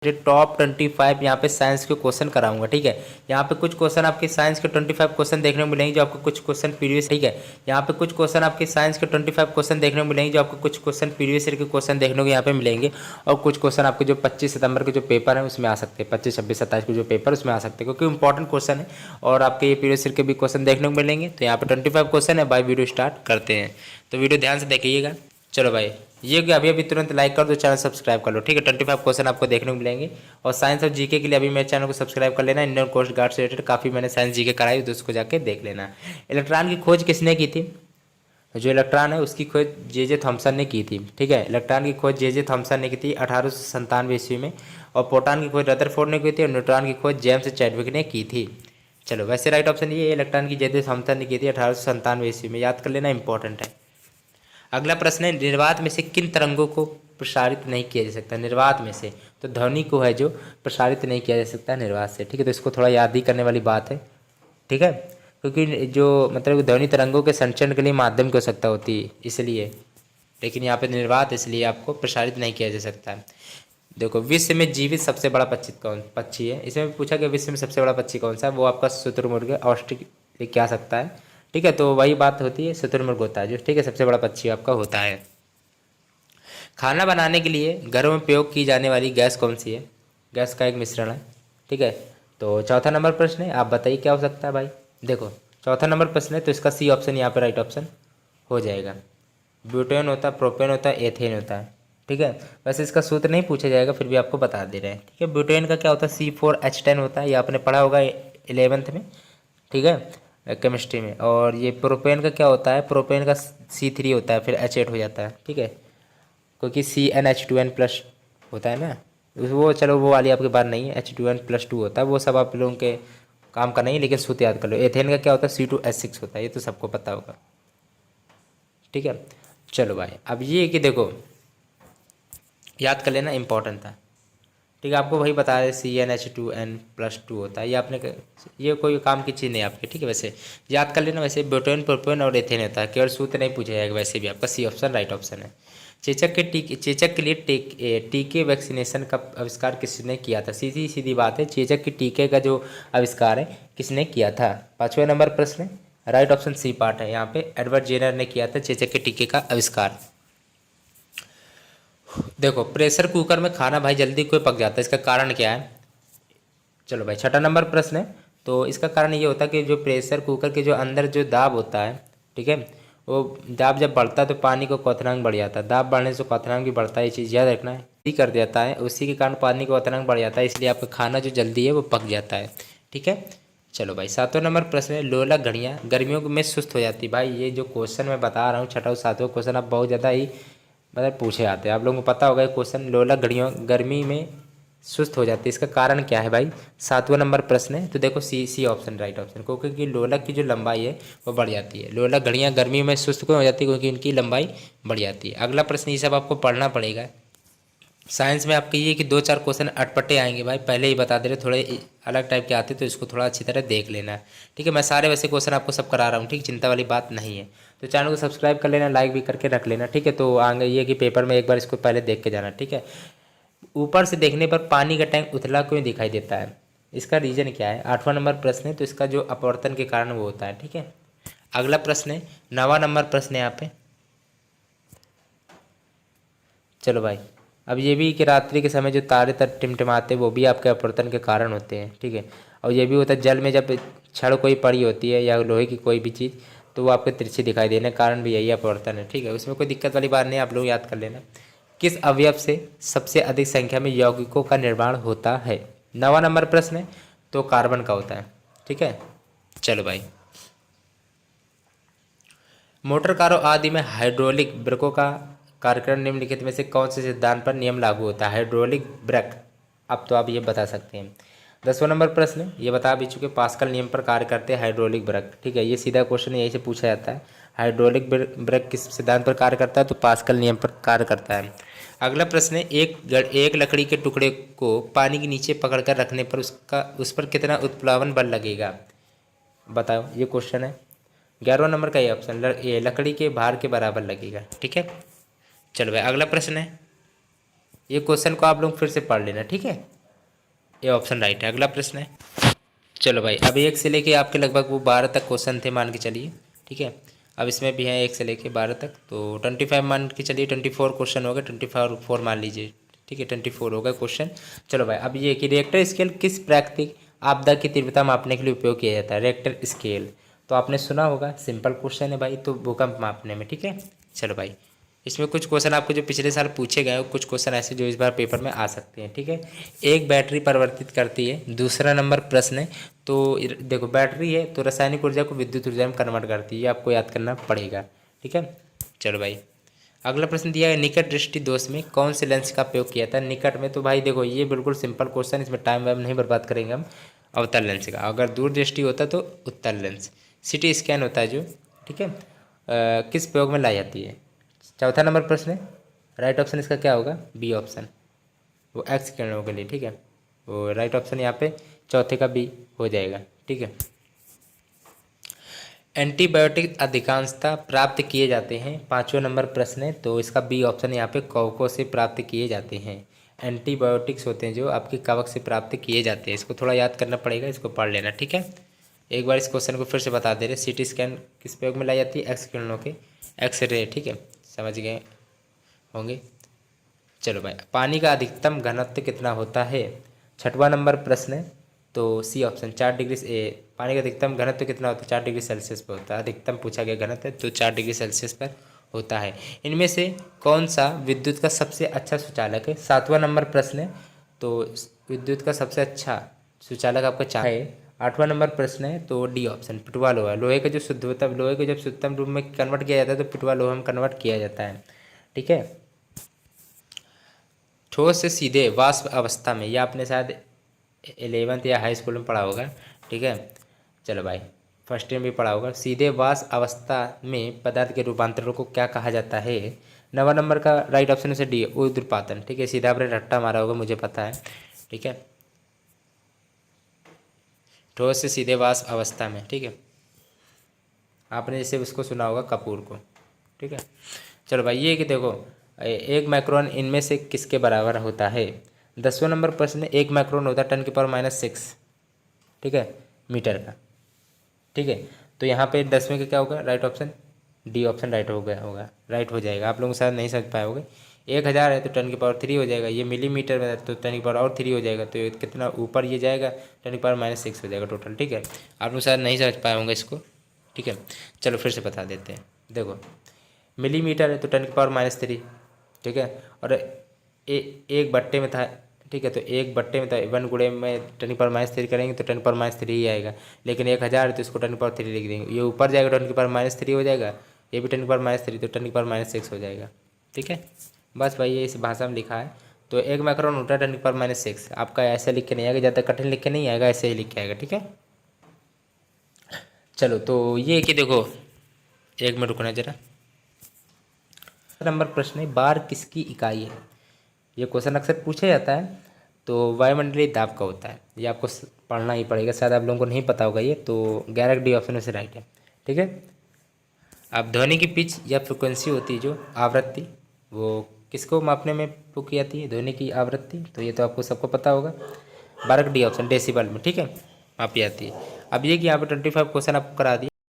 Top 25 यहाँ पे science के क्वेश्चन कराऊंगा। ठीक है, यहाँ पे कुछ क्वेश्चन आपके साइंस के 25 क्वेश्चन देखने को मिलेंगे जो आपको कुछ क्वेश्चन प्रीवियस। ठीक है, यहाँ पे कुछ क्वेश्चन आपके साइंस के 25 क्वेश्चन देखने को मिलेंगे जो आपको कुछ क्वेश्चन प्रीवियस ईयर के क्वेश्चन देखने को यहाँ पे मिलेंगे। और कुछ क्वेश्चन आपके जो 25 सितंबर के जो पेपर है उसमें आ सकते हैं, 25, 26, 27 के जो पेपर उसमें आ सकते हैं, क्योंकि इंपॉर्टेंट क्वेश्चन है और आपके ये प्रीवियस ईयर के भी क्वेश्चन देखने को मिलेंगे। तो यहाँ पे 25 क्वेश्चन है भाई। वीडियो स्टार्ट करते हैं, तो वीडियो ध्यान से देखिएगा। चलो भाई, ये कि अभी अभी तुरंत लाइक कर दो, चैनल सब्सक्राइब कर लो। ठीक है, 25 क्वेश्चन आपको देखने को मिलेंगे। और साइंस और जीके के लिए अभी मेरे चैनल को सब्सक्राइब कर लेना। इंडियन कोस्ट गार्ड से रिलेटेड काफ़ी मैंने साइंस जीके कराई, तो उसको जाके देख लेना। इलेक्ट्रॉन की खोज किसने की थी? जो इलेक्ट्रॉन है उसकी खोज जे थॉमसन ने की थी। ठीक है, इलेक्ट्रॉन की खोज जे थॉमसन ने की थी 1897 ईस्वी में। और प्रोटॉन की खोज रदरफोर्ड ने की थी और न्यूट्रॉन की खोज जेम्स चैडविक ने की थी। चलो, वैसे राइट ऑप्शन ये इलेक्ट्रॉन की जे थॉमसन ने की थी 1897 ईस्वी में। याद कर लेना, इंपॉर्टेंट है। अगला प्रश्न है, निर्वात में से किन तरंगों को प्रसारित नहीं किया जा सकता? निर्वात में से तो ध्वनि को है जो प्रसारित नहीं किया जा सकता निर्वात से। ठीक है, तो इसको थोड़ा याद ही करने वाली बात है। ठीक है, क्योंकि जो मतलब ध्वनि तरंगों के संचरण के लिए माध्यम की आवश्यकता होती है इसलिए, लेकिन यहाँ पे निर्वात इसलिए आपको प्रसारित नहीं किया जा सकता। देखो, विश्व में जीवित सबसे बड़ा पक्षी है। इसमें पूछा गया विश्व में सबसे बड़ा पक्षी कौन सा है? वो आपका शुतुरमुर्ग ऑस्ट्रेलिया क्या सकता है। ठीक है, तो वही बात होती है, शुतुरमुर्ग होता है जो, ठीक है, सबसे बड़ा पक्षी आपका होता है। खाना बनाने के लिए घरों में प्रयोग की जाने वाली गैस कौन सी है? गैस का एक मिश्रण है। ठीक है, तो चौथा नंबर प्रश्न है, आप बताइए क्या हो सकता है भाई। देखो, चौथा नंबर प्रश्न है तो इसका सी ऑप्शन यहाँ पे राइट ऑप्शन हो जाएगा। ब्यूटेन होता है, प्रोपेन होता है, एथेन होता है। ठीक है, वैसे इसका सूत्र नहीं पूछा जाएगा, फिर भी आपको बता दे रहे हैं। ठीक है, ब्यूटेन का क्या होता है? C4H10 होता है, ये आपने पढ़ा होगा 11th में। ठीक है, केमिस्ट्री में। और ये प्रोपेन का क्या होता है? प्रोपेन का C3 होता है, फिर H8 हो जाता है। ठीक है, क्योंकि CnH2n+ होता है ना, वो चलो वो वाली आपके बात नहीं है, H2n+2 होता है, वो सब आप लोगों के काम का नहीं है, लेकिन सूत्र याद कर लो। एथेन का क्या होता है? C2H6 होता है, ये तो सबको पता होगा। ठीक है, चलो भाई, अब ये कि देखो याद कर लेना, इंपॉर्टेंट था। ठीक है, आपको वही बता रहे CnH2n+2 होता है, ये आपने ये कोई काम की चीज़ नहीं आपकी। ठीक है, वैसे याद कर लेना। वैसे ब्यूटेन, प्रोपेन और एथेन होता है, केवल सूत्र नहीं पूछा जाएगा। वैसे भी आपका सी ऑप्शन राइट ऑप्शन है। चेचक के लिए टीके वैक्सीनेशन का आविष्कार किसने किया था? सीधी सीधी बात है, चेचक के टीके का जो आविष्कार है किसने किया था? 5वां नंबर प्रश्न है, राइट ऑप्शन सी पार्ट है यहाँ पे, एडवर्ड जेनर ने किया था चेचक के टीके का आविष्कार। देखो, प्रेशर कुकर में खाना भाई जल्दी क्यों पक जाता है, इसका कारण क्या है? चलो भाई, छठा नंबर प्रश्न है, तो इसका कारण ये होता है कि जो प्रेशर कुकर के जो अंदर जो दाब होता है, ठीक है, वो दाब जब बढ़ता है तो पानी को क्वथनांक बढ़ जाता है। दाब बढ़ने से क्वथनांक भी बढ़ता है, ये चीज़ याद रखना है। ही कर देता है, उसी के कारण पानी का क्वथनांक बढ़ जाता है, इसलिए आपका खाना जो जल्दी है वो पक जाता है। ठीक है, चलो भाई, 7वां नंबर प्रश्न है, लोलक घड़ियाँ गर्मियों में सुस्त हो जाती है। भाई ये जो क्वेश्चन मैं बता रहा हूँ, छठा और 7वां क्वेश्चन आप बहुत ज़्यादा ही मतलब पूछे आते हैं, आप लोगों को पता होगा ये क्वेश्चन। लोलक घड़ियों गर्मी में सुस्त हो जाती है, इसका कारण क्या है भाई? 7वां नंबर प्रश्न है, तो देखो सी ऑप्शन राइट ऑप्शन, क्योंकि लोलक की जो लंबाई है वो बढ़ जाती है। लोलक घड़ियाँ गर्मी में सुस्त क्यों हो जाती है? क्योंकि इनकी लंबाई बढ़ जाती है। अगला प्रश्न, ये सब आपको पढ़ना पड़ेगा। साइंस में आपके ये कि 2-4 क्वेश्चन अटपटे आएंगे भाई, पहले ही बता दे रहे, थोड़े अलग टाइप के आते, तो इसको थोड़ा अच्छी तरह देख लेना। ठीक है, मैं सारे वैसे क्वेश्चन आपको सब करा रहा हूँ, ठीक, चिंता वाली बात नहीं है। तो चैनल को सब्सक्राइब कर लेना, लाइक भी करके रख लेना। ठीक है, तो आगे ये कि पेपर में एक बार इसको पहले देख के जाना। ठीक है, ऊपर से देखने पर पानी का टैंक उथला क्यों दिखाई देता है? इसका रीजन क्या है? 8वां नंबर प्रश्न है, तो इसका जो अपवर्तन के कारण वो होता है। ठीक है, अगला प्रश्न है, 9वां नंबर प्रश्न है यहाँ पे। चलो भाई, अब ये भी कि रात्रि के समय जो तारे टिमटिमाते वो भी आपके अपवर्तन के कारण होते हैं। ठीक है, और ये भी होता है जल में जब छड़ कोई पड़ी होती है या लोहे की कोई भी चीज़, तो वो आपके तिरछी दिखाई देने का कारण भी यही अपवर्तन है। ठीक है, उसमें कोई दिक्कत वाली बात नहीं, आप लोग याद कर लेना। किस अवयव से सबसे अधिक संख्या में यौगिकों का निर्माण होता है? 9वां नंबर प्रश्न है, तो कार्बन का होता है। ठीक है, चलो भाई, मोटर कारों आदि में हाइड्रोलिक ब्रेकों का कार्यक्रम निम्नलिखित में से कौन से सिद्धांत पर नियम लागू होता है? हाइड्रोलिक ब्रेक, अब तो आप ये बता सकते हैं। 10वां नंबर प्रश्न, ये बता भी चुके, पास्कल नियम पर कार्य करते हैं हाइड्रोलिक ब्रेक। ठीक है, ये सीधा क्वेश्चन यही से पूछा जाता है। हाइड्रोलिक ब्रेक किस सिद्धांत पर कार्य करता है? तो पास्कल नियम पर कार्य करता है। अगला प्रश्न है, एक लकड़ी के टुकड़े को पानी के नीचे पकड़कर रखने पर उस पर कितना उत्प्लावन बल लगेगा? बताओ, ये क्वेश्चन है। 11वां नंबर का ये ऑप्शन, लकड़ी के भार के बराबर लगेगा। ठीक है, चलो भाई, अगला प्रश्न है, ये क्वेश्चन को आप लोग फिर से पढ़ लेना, ठीक है। ये ऑप्शन राइट है। अगला प्रश्न है, चलो भाई, अब 1 से लेके आपके लगभग वो 12 तक क्वेश्चन थे मान के चलिए, ठीक है। अब इसमें भी है 1 से लेके 12 तक, तो 25 मान के चलिए, 24 क्वेश्चन हो गए, 24 मान लीजिए, ठीक है, 24 हो गए क्वेश्चन। चलो भाई, अब ये कि रिएक्टर स्केल किस प्राकृतिक आपदा की तीव्रता मापने के लिए उपयोग किया जाता है। रिएक्टर स्केल तो आपने सुना होगा, सिंपल क्वेश्चन है भाई, तो भूकंप मापने में, ठीक है। चलो भाई, इसमें कुछ क्वेश्चन आपको जो पिछले साल पूछे गए, कुछ क्वेश्चन ऐसे जो इस बार पेपर में आ सकते हैं, ठीक है। एक बैटरी परिवर्तित करती है, दूसरा नंबर प्रश्न है, तो देखो बैटरी है तो रासायनिक ऊर्जा को विद्युत ऊर्जा में कन्वर्ट करती है, ये आपको याद करना पड़ेगा, ठीक है। चलो भाई, अगला प्रश्न दिया है, निकट दृष्टि दोष में कौन से लेंस का प्रयोग किया था। निकट में तो भाई देखो ये बिल्कुल सिंपल क्वेश्चन, इसमें टाइम वाइम नहीं बर्बाद करेंगे हम। अवतल लेंस का, अगर दूर दृष्टि होता तो उत्तल लेंस। सिटी स्कैन होता है जो, ठीक है, किस प्रयोग में लाई जाती है। चौथा नंबर प्रश्न है, राइट ऑप्शन इसका क्या होगा, बी ऑप्शन, वो एक्स किरणों के लिए, ठीक है। वो राइट ऑप्शन यहाँ पे चौथे का बी हो जाएगा, ठीक है। एंटीबायोटिक अधिकांशतः प्राप्त किए जाते हैं, 5वां नंबर प्रश्न है, तो इसका बी ऑप्शन यहाँ पे कवकों से प्राप्त किए जाते हैं। एंटीबायोटिक्स होते हैं जो आपके कवक से प्राप्त किए जाते हैं, इसको थोड़ा याद करना पड़ेगा, इसको पढ़ लेना, ठीक है। एक बार इस क्वेश्चन को फिर से बता दे रहे, सिटी स्कैन किस प्रयोग में लाई जाती है, एक्स किरणों के, एक्सरे, ठीक है, समझ गए होंगे। चलो भाई, पानी का अधिकतम घनत्व कितना होता है। 6वां नंबर प्रश्न है, तो सी ऑप्शन 4 डिग्री पानी का अधिकतम घनत्व कितना होता है, 4 डिग्री सेल्सियस पर होता है। अधिकतम पूछा गया घनत्व तो 4 डिग्री सेल्सियस पर होता है। इनमें से कौन सा विद्युत का सबसे अच्छा सुचालक है। 7वां नंबर प्रश्न है, तो विद्युत का सबसे अच्छा सुचालक आपका क्या है। 8वां नंबर प्रश्न है, तो डी ऑप्शन पिटवा लोहा। लोहे का जो शुद्धतम, लोहे को जब शुद्धतम रूप में कन्वर्ट किया जाता है तो पिटवा लोहा में कन्वर्ट किया जाता है, ठीक है। ठोस से सीधे वाष्प अवस्था में, यह आपने शायद 11th या हाई स्कूल में पढ़ा होगा, ठीक है। चलो भाई, फर्स्ट ईयर में भी पढ़ा होगा। सीधे वाष्प अवस्था में पदार्थ के रूपांतरण को क्या कहा जाता है। 9वां नंबर का राइट ऑप्शन से डी ऊर्ध्वपातन, ठीक है। सीधा आपने रट्टा मारा होगा, मुझे पता है, ठीक है। ठोस से सीधे वाष्प अवस्था में, ठीक है, आपने जैसे उसको सुना होगा कपूर को, ठीक है। चलो भाई, ये कि देखो 1 माइक्रोन इनमें से किसके बराबर होता है। 10वां नंबर प्रश्न, 1 माइक्रोन होता है 10⁻⁶, ठीक है, मीटर का, ठीक है। तो यहाँ पे 10वें का क्या होगा, right option D option right हो गया होगा, राइट हो जाएगा। आप लोग शायद नहीं समझ पाए होगे। 1000 है तो 10⁻³ हो जाएगा, ये मिलीमीटर में है तो 10⁻³ हो जाएगा, तो कितना ऊपर ये जाएगा 10⁻⁶ हो जाएगा टोटल, ठीक है। आप लोग शायद नहीं समझ पाए होंगे इसको, ठीक है। चलो फिर से बता देते हैं, देखो मिलीमीटर है तो 10⁻⁻3, ठीक है, और एक बट्टे में था, ठीक है, तो एक बट्टे में था 1 गुणे में 10⁻³ करेंगे तो 10⁻³ ही आएगा। लेकिन 1000 है तो इसको 10⁻³ लिख देंगे, ये ऊपर जाएगा 10⁻³ हो जाएगा, ये भी 10⁻³ तो 10⁻⁶ हो जाएगा, ठीक है। बस भाई ये इस भाषा में लिखा है। तो 1 माइक्रोन होता है 10⁻⁶, आपका ऐसे लिख के नहीं आएगा, ज़्यादा कठिन लिख के नहीं आएगा, ऐसे ही लिख के आएगा, ठीक है। चलो, तो ये कि देखो 1 मिनट रुकना जरा। नंबर प्रश्न है, बार किसकी इकाई है। ये क्वेश्चन अक्सर पूछा जाता है। तो वायुमंडलीय दाब का होता है, ये आपको पढ़ना ही पड़ेगा, शायद आप लोगों को नहीं पता होगा ये, तो 11 डी ऑप्शन में से राइट है, ठीक है। अब ध्वनि की पिच या फ्रिक्वेंसी होती है जो आवृत्ति, वो किसको मापने में उपयोग की जाती है, ध्वनि की आवृत्ति, तो ये तो आपको सबको पता होगा। 12 डी ऑप्शन डेसिबल में, ठीक है, मापी जाती है। अब ये कि यहाँ पर 25 क्वेश्चन आपको करा दिए।